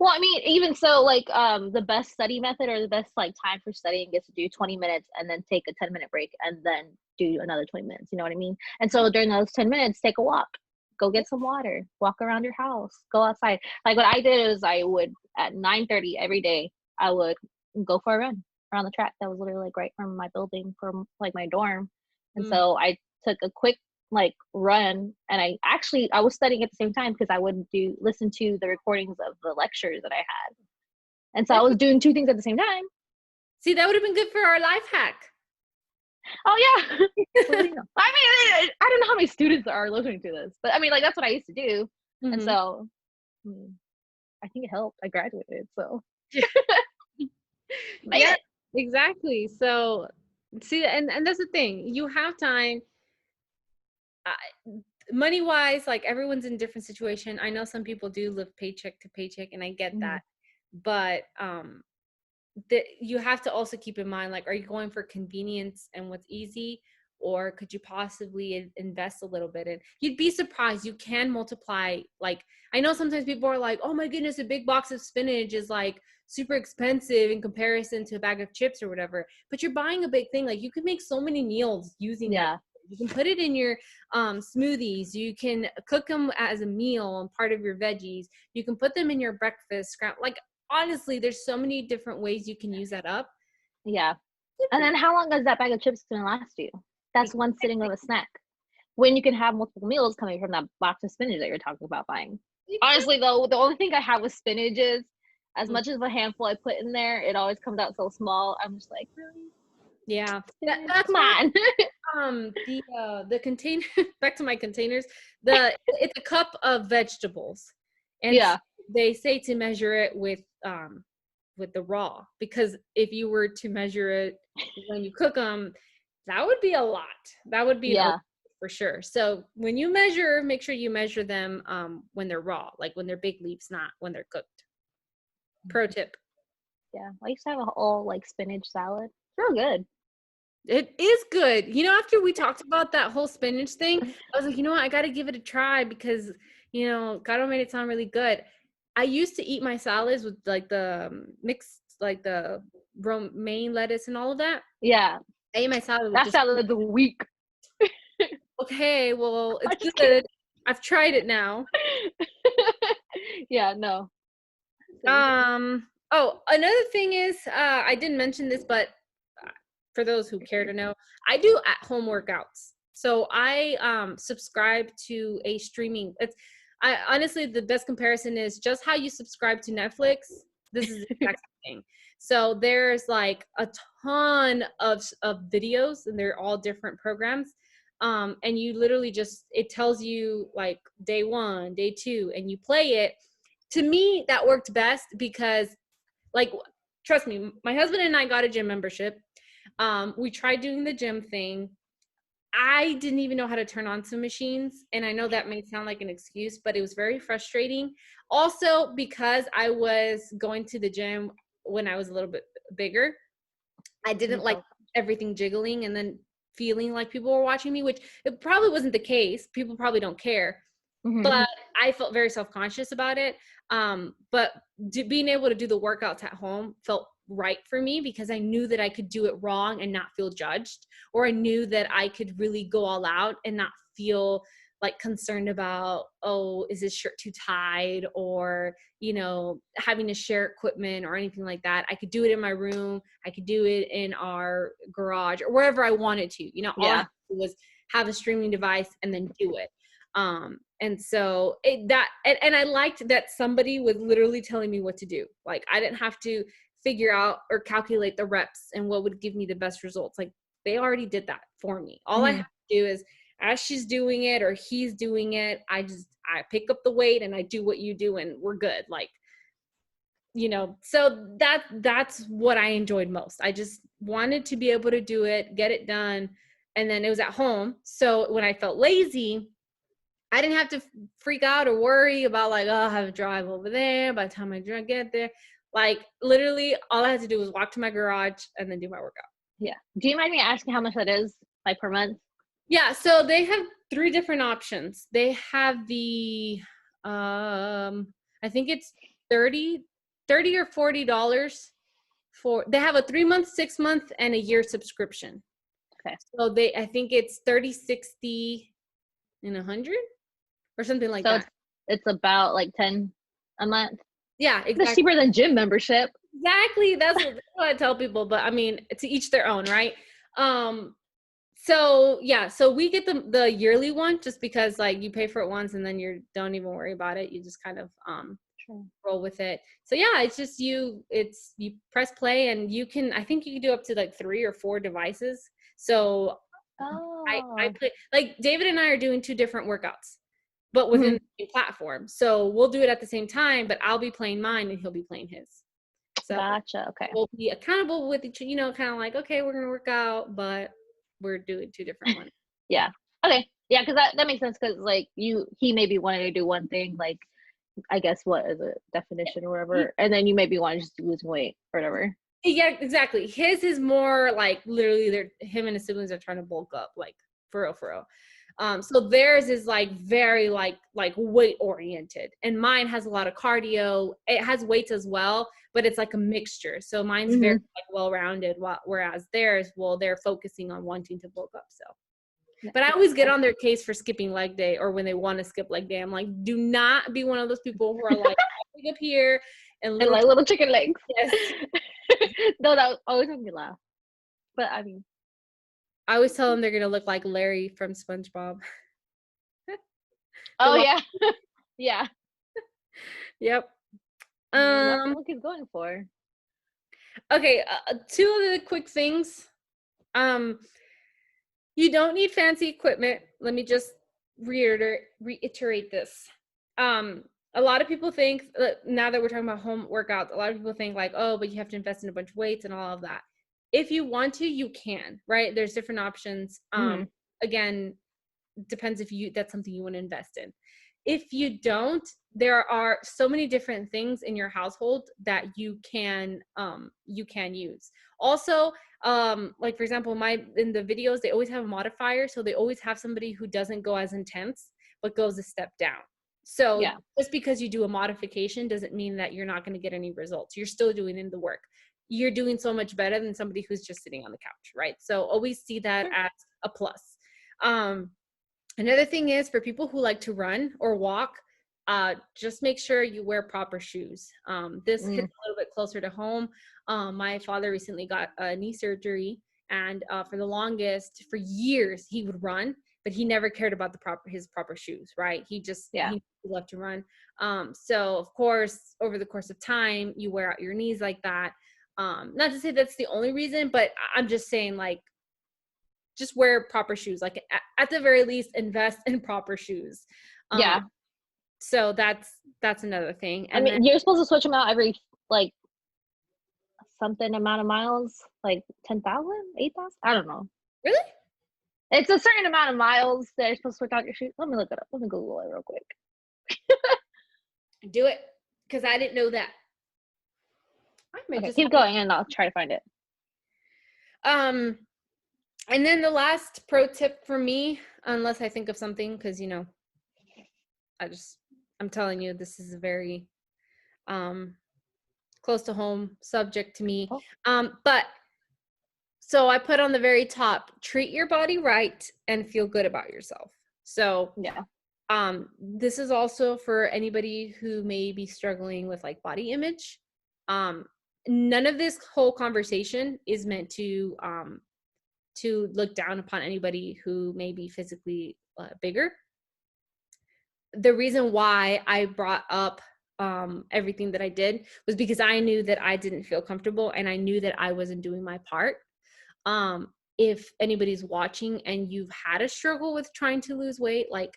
Well, I mean, even so, like the best study method or the best like time for studying is to do 20 minutes and then take a 10-minute break and then do another 20 minutes. You know what I mean? And so during those 10 minutes, take a walk, go get some water, walk around your house, go outside. Like what I did is I would at 9:30 every day, I would go for a run around the track that was literally like right from my building, from like my dorm. And Mm. so I took a quick like run, and I was studying at the same time because I would do listen to the recordings of the lectures that I had, and so I was doing two things at the same time. See, that would have been good for our life hack. Oh yeah. Well, you know, I mean, I don't know how many students are listening to this, but I mean, like that's what I used to do, and Hmm. so I think it helped. I graduated, so made Yeah, it. exactly. So, see, and that's the thing. You have time. Money wise, like, everyone's in a different situation. I know some people do live paycheck to paycheck, and I get Mhm. that. But that you have to also keep in mind, like, are you going for convenience and what's easy, or could you possibly invest a little bit? And you'd be surprised, you can multiply. Like, I know sometimes people are like, oh my goodness, a big box of spinach is like super expensive in comparison to a bag of chips or whatever, but you're buying a big thing. Like, you can make so many meals using that. Yeah, You can put it in your smoothies. You can cook them as a meal and part of your veggies. You can put them in your breakfast scramble. Like, honestly, there's so many different ways you can use that up. yeah. Good And for you. then how long is that bag of chips gonna last you? That's one sitting of a snack. When you can have multiple meals coming from that box of spinach that you're talking about buying. Honestly, though, the only thing I have with spinach is as Exactly. much as the handful I put in there, it always comes out so small. I'm just like, really? Yeah, Spinach? that's Come why on. the container, back to my containers, it's a cup of vegetables, and Yeah, they say to measure it with the raw, because if you were to measure it when you cook them, that would be a lot. That would be an over yeah. for sure. So when you measure, make sure you measure them when they're raw, like when they're big leaves, not when they're cooked. Pro tip. Yeah. I used to have a whole like spinach salad. It's real good. It is good. After we talked about that whole spinach thing, I was like, you know what? I got to give it a try because, God made it sound really good. I used to eat my salads with like the mixed, like the romaine lettuce and all of that. Yeah. I ate my salad with That just salad's weak. okay, well, I'm it's just kidding. good. I've tried it now. Yeah, no. See. Oh, another thing is, I didn't mention this, but for those who care to know, I do at-home workouts. So I subscribe to a streaming. I honestly, the best comparison is just how you subscribe to Netflix. This is the exact same thing. So there's like a ton of videos, and they're all different programs. And you literally just, it tells you like day 1, day 2, and you play it. To me, that worked best because, like, trust me, my husband and I got a gym membership. We tried doing the gym thing. I didn't even know how to turn on some machines. And I know that may sound like an excuse, but it was very frustrating. Also, because I was going to the gym when I was a little bit bigger, I didn't like everything jiggling and then feeling like people were watching me, which it probably wasn't the case. People probably don't care. But I felt very self-conscious about it. But being able to do the workouts at home felt right for me because I knew that I could do it wrong and not feel judged, or I knew that I could really go all out and not feel like concerned about, oh, is this shirt too tight, or, you know, having to share equipment or anything like that. I could do it in my room. I could do it in our garage or wherever I wanted to. You know, all I had to do was have a streaming device and then do it. And so and I liked that somebody was literally telling me what to do. Like, I didn't have to figure out or calculate the reps and what would give me the best results. Like, they already did that for me. All I have to do is, as she's doing it or he's doing it, I pick up the weight and I do what you do and we're good. Like, you know, so that's what I enjoyed most. I just wanted to be able to do it, get it done. And then it was at home. So when I felt lazy, I didn't have to freak out or worry about like, oh, I have to drive over there by the time I get there. Like, literally all I had to do was walk to my garage and then do my workout. Yeah. Do you mind me asking how much that is, like, per month? Yeah, so they have 3 different options. They have the I think it's 30 or $40 for, they have a 3-month, 6-month, and a year subscription. Okay. So I think it's 30, 60, and 100 or something like So that. it's about like 10 a month. Yeah, exactly. It's cheaper than gym membership. Exactly. That's what I tell people, but I mean, to each their own, right? So yeah, so we get the yearly one just because like you pay for it once and then you don't even worry about it. You just kind of roll with it. So yeah, it's just you press play and you can, I think you can do up to like 3 or 4 devices. So I play, like David and I are doing 2 different workouts, but within the same platform. So we'll do it at the same time, but I'll be playing mine and he'll be playing his. So gotcha. Okay. we'll be accountable with each, you know, kind of like, okay, we're going to work out, but we're doing 2 different ones. Yeah. Okay. Yeah, because that makes sense because like he maybe wanted to do one thing, like I guess what is it, definition or whatever, and then you maybe want to just lose weight or whatever. Yeah, exactly. His is more like literally him and his siblings are trying to bulk up, like for real, for real. So theirs is like very like weight oriented, and mine has a lot of cardio. It has weights as well, but it's like a mixture. So mine's very like well-rounded, whereas theirs, well, they're focusing on wanting to bulk up. So, but I always get on their case for skipping leg day, or when they want to skip leg day. I'm like, do not be one of those people who are like up here and little chicken legs. Yes. No, that always made me laugh. But I mean, I always tell them they're gonna look like Larry from SpongeBob. Oh yeah, yeah. Yep. That's what he's going for. Okay, 2 of the quick things. You don't need fancy equipment. Let me just reiterate this. A lot of people think, now that we're talking about home workouts, a lot of people think like, oh, but you have to invest in a bunch of weights and all of that. If you want to, you can, right? There's different options. Again, depends if that's something you want to invest in. If you don't, there are so many different things in your household that you can use. Also, like for example, in the videos, they always have a modifier, so they always have somebody who doesn't go as intense but goes a step down. So just because you do a modification doesn't mean that you're not going to get any results. You're still doing in the work. you're doing so much better than somebody who's just sitting on the couch, right? So always see that Sure. as a plus. Another thing is for people who like to run or walk, just make sure you wear proper shoes. This hits a little bit closer to home. My father recently got a knee surgery, and for the longest, for years, he would run, but he never cared about his proper shoes, right? Yeah. He loved to run. So of course, over the course of time, you wear out your knees like that. Not to say that's the only reason, but I'm just saying, like, just wear proper shoes. Like at the very least, invest in proper shoes. Yeah. So that's another thing. I And then mean, you're supposed to switch them out every like something amount of miles, like 10,000, 8,000. I don't know. really It's a certain amount of miles that you're supposed to switch out your shoes. Let me look it up. Let me Google it real quick. do it, because I didn't know that. I might Okay, just keep going and I'll try to find it. and then the last pro tip for me, unless I think of something, because I'm telling you, this is a very close to home subject to me. Oh, But so I put on the very top, treat your body right and feel good about yourself. So yeah. this is also for anybody who may be struggling with like body image. None of this whole conversation is meant to look down upon anybody who may be physically bigger. The reason why I brought up everything that I did was because I knew that I didn't feel comfortable, and I knew that I wasn't doing my part. If anybody's watching and you've had a struggle with trying to lose weight, like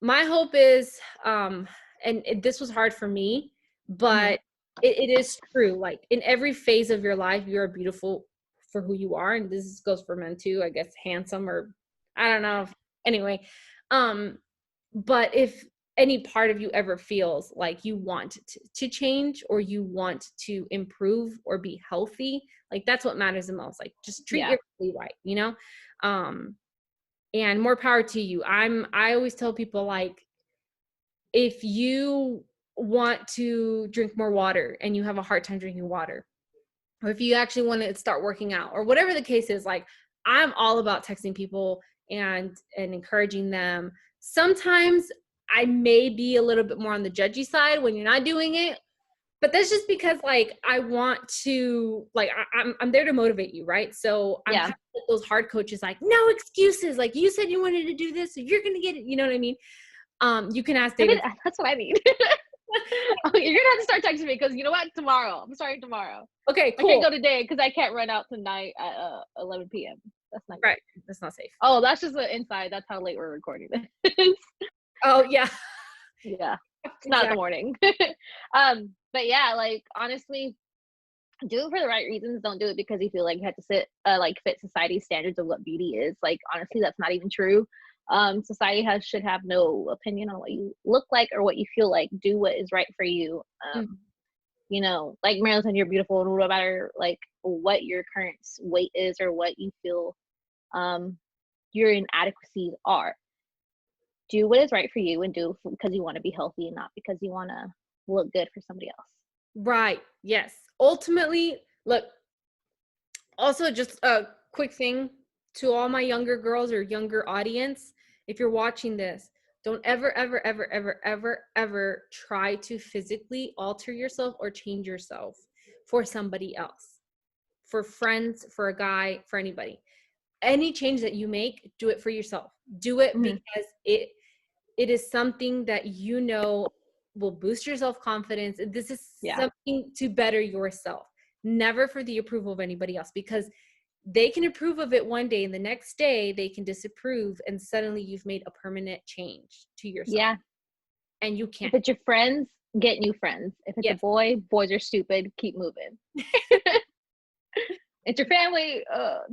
my hope is, this was hard for me, Mm-hmm. but it is true. Like in every phase of your life, you're beautiful for who you are. And this goes for men too, I guess, handsome, or I don't know. Anyway, but if any part of you ever feels like you want to change, or you want to improve or be healthy, like that's what matters the most. Like just treat Yeah. your body right. And more power to you. I always tell people, like, if you want to drink more water and you have a hard time drinking water, or if you actually want to start working out, or whatever the case is, like, I'm all about texting people and encouraging them. Sometimes I may be a little bit more on the judgy side when you're not doing it, but that's just because, like, I want to, like, I'm there to motivate you, right? So I'm Yeah. kind of like those hard coaches, like, no excuses, like, you said you wanted to do this, so you're gonna get it, you know what I mean? You can ask I mean, David. that's what I need. Oh, you're gonna have to start texting me because you know what? Tomorrow, I'm starting tomorrow. Okay, I can't cool. go today because I can't run out tonight at 11 p.m. That's not good. Right, that's not safe. Oh, that's just the inside. That's how late we're recording this. Oh yeah. Yeah, it's not the Exactly. morning. But yeah, like honestly, do it for the right reasons. Don't do it because you feel like you have to fit society's standards of what beauty is. Like honestly, that's not even true. Society should have no opinion on what you look like or what you feel like. Do what is right for you. Mhm. Like Marilyn said, you're beautiful, no matter like what your current weight is or what you feel um your inadequacies are. Do what is right for you and do it because you want to be healthy and not because you want to look good for somebody else. Right. Yes. Ultimately, look, also just a quick thing to all my younger girls or younger audience, if you're watching this, don't ever, ever, ever, ever, ever, ever try to physically alter yourself or change yourself for somebody else, for friends, for a guy, for anybody. Any change that you make, do it for yourself. Do it Mm-hmm. because it is something that will boost your self-confidence. This is Yeah. something to better yourself, never for the approval of anybody else, because they can approve of it one day and the next day they can disapprove, and suddenly you've made a permanent change to yourself, Yeah. and you If can't. it's your friends, get new friends. If it's a Yes. boy, boys are stupid. Keep moving. It's your family.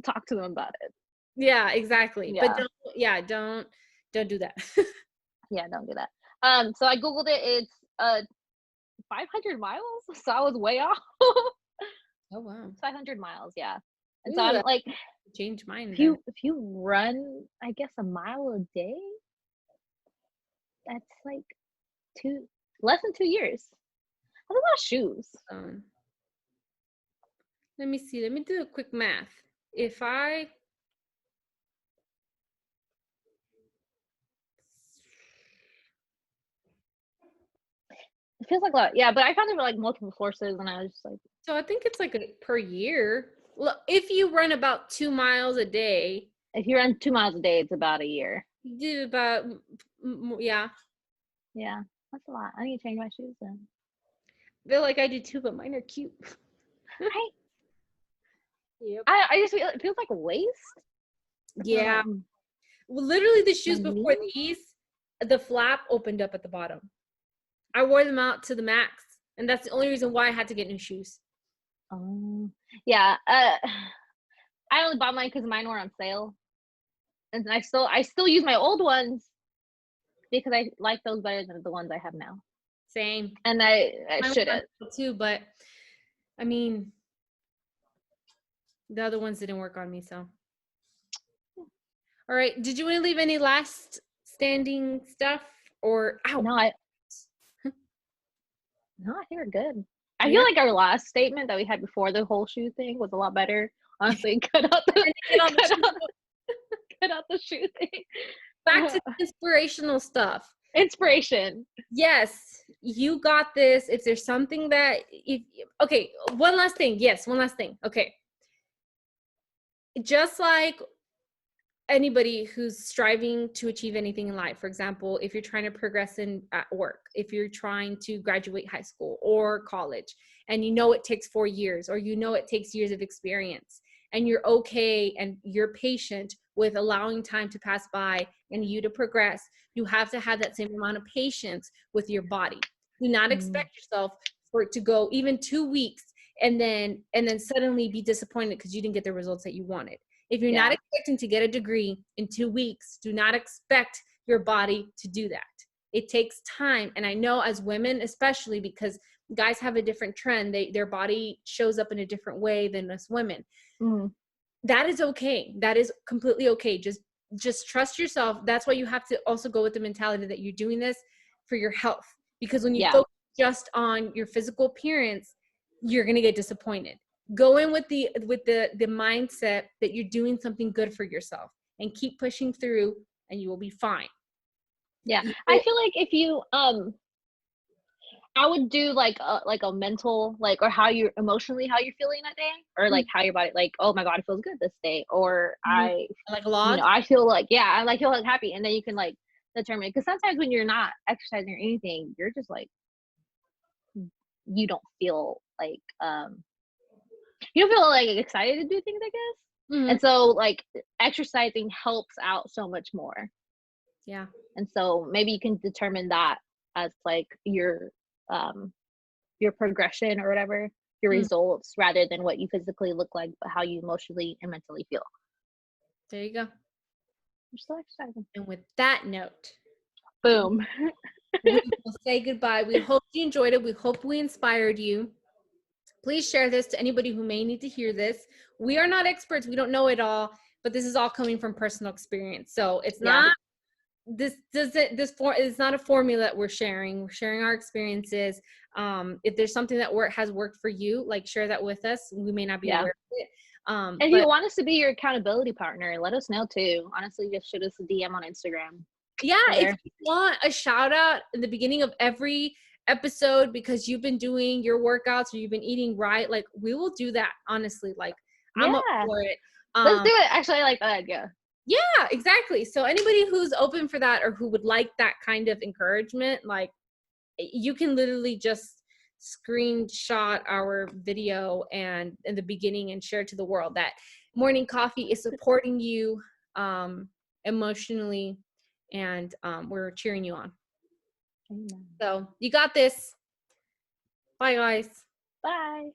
Talk to them about it. Yeah, exactly. But Yeah. don't do that. Yeah. Don't do that. So I googled it. It's 500 miles. So I was way off. Oh wow. 500 miles. Yeah. And so Ooh, I'm that like, changed mine if then. you run, I guess a mile a day, that's like two less than 2 years. That's a lot of shoes. Um, let me see. Let me do a quick math. If I It feels like a lot. Yeah, but I found there were like multiple sources, and I was just like, so I think it's like per year. Well, if you run about 2 miles a day, if you run 2 miles a day, it's about a year. you do about yeah. Yeah, that's a lot. I need to change my shoes then. I feel like I do too, but mine are cute. I Yep. I just feel it feels like a waste. Yeah. Well, literally the My shoes before knee. these, the flap opened up at the bottom. I wore them out to the max, and that's the only reason why I had to get new shoes. Yeah. I only bought mine because mine were on sale, and I still use my old ones because I like those better than the ones I have now. Same. And I Mine were on shouldn't. sale too, but I mean, the other ones didn't work on me, so. All right. Did you want to leave any last standing stuff or ow? No, I no, I think we're good. I Yeah. feel like our last statement that we had before the whole shoe thing was a lot better. Honestly, cut out the And get on the cut out shoe. cut out the shoe thing. Back to the inspirational stuff. Inspiration. Yes, you got this. If there's something that if okay, one last thing. Yes, one last thing. Okay. Just like anybody who's striving to achieve anything in life, for example, if you're trying to progress in at work, if you're trying to graduate high school or college, and you know it takes 4 years or you know it takes years of experience, and you're okay and you're patient with allowing time to pass by and you to progress, you have to have that same amount of patience with your body. Do not Mm, expect yourself for it to go even 2 weeks and then suddenly be disappointed because you didn't get the results that you wanted. If you're not yeah. expecting to get a degree in 2 weeks, do not expect your body to do that. It takes time. And I know as women, especially because guys have a different trend, their body shows up in a different way than us women. Mm, That is okay. That is completely okay. Just trust yourself. That's why you have to also go with the mentality that you're doing this for your health. Because when you yeah. focus just on your physical appearance, you're gonna get disappointed. Go in with the mindset that you're doing something good for yourself and keep pushing through and you will be fine. Yeah. You I will, feel like if you I would do like a mental like or how you're emotionally how you're feeling that day or like how your body like oh my god it feels good this day or mhm, I like a log. I feel like yeah I like feel like happy and then you can like determine because sometimes when you're not exercising or anything you're just like you don't feel like you don't feel like excited to do things I guess Mhm. and so like exercising helps out so much more Yeah. and so maybe you can determine that as like your progression or whatever, your Mm, results rather than what you physically look like, but how you emotionally and mentally feel. there you go. You're still exercising. And with that note, Boom. we will say goodbye. We hope you enjoyed it. We hope we inspired you. Please share this to anybody who may need to hear this. We are not experts. We don't know it all, but this is all coming from personal experience. So it's Yeah. not it's not a formula that we're sharing. We're sharing our experiences. If there's something that has worked for you, like share that with us. We may not be Yeah. aware of it. And if you But want us to be your accountability partner, let us know too. Honestly, just shoot us a DM on Instagram. yeah, We're if there. you want a shout out in the beginning of every episode because you've been doing your workouts or you've been eating right, like we will do that. Honestly, like I'm up Yeah. for it. Let's do it. Actually, I like that idea. Yeah, exactly. So anybody who's open for that or who would like that kind of encouragement, like you can literally just screenshot our video and in the beginning and share to the world that morning coffee is supporting you emotionally and we're cheering you on. Amen. So you got this. Bye guys. Bye.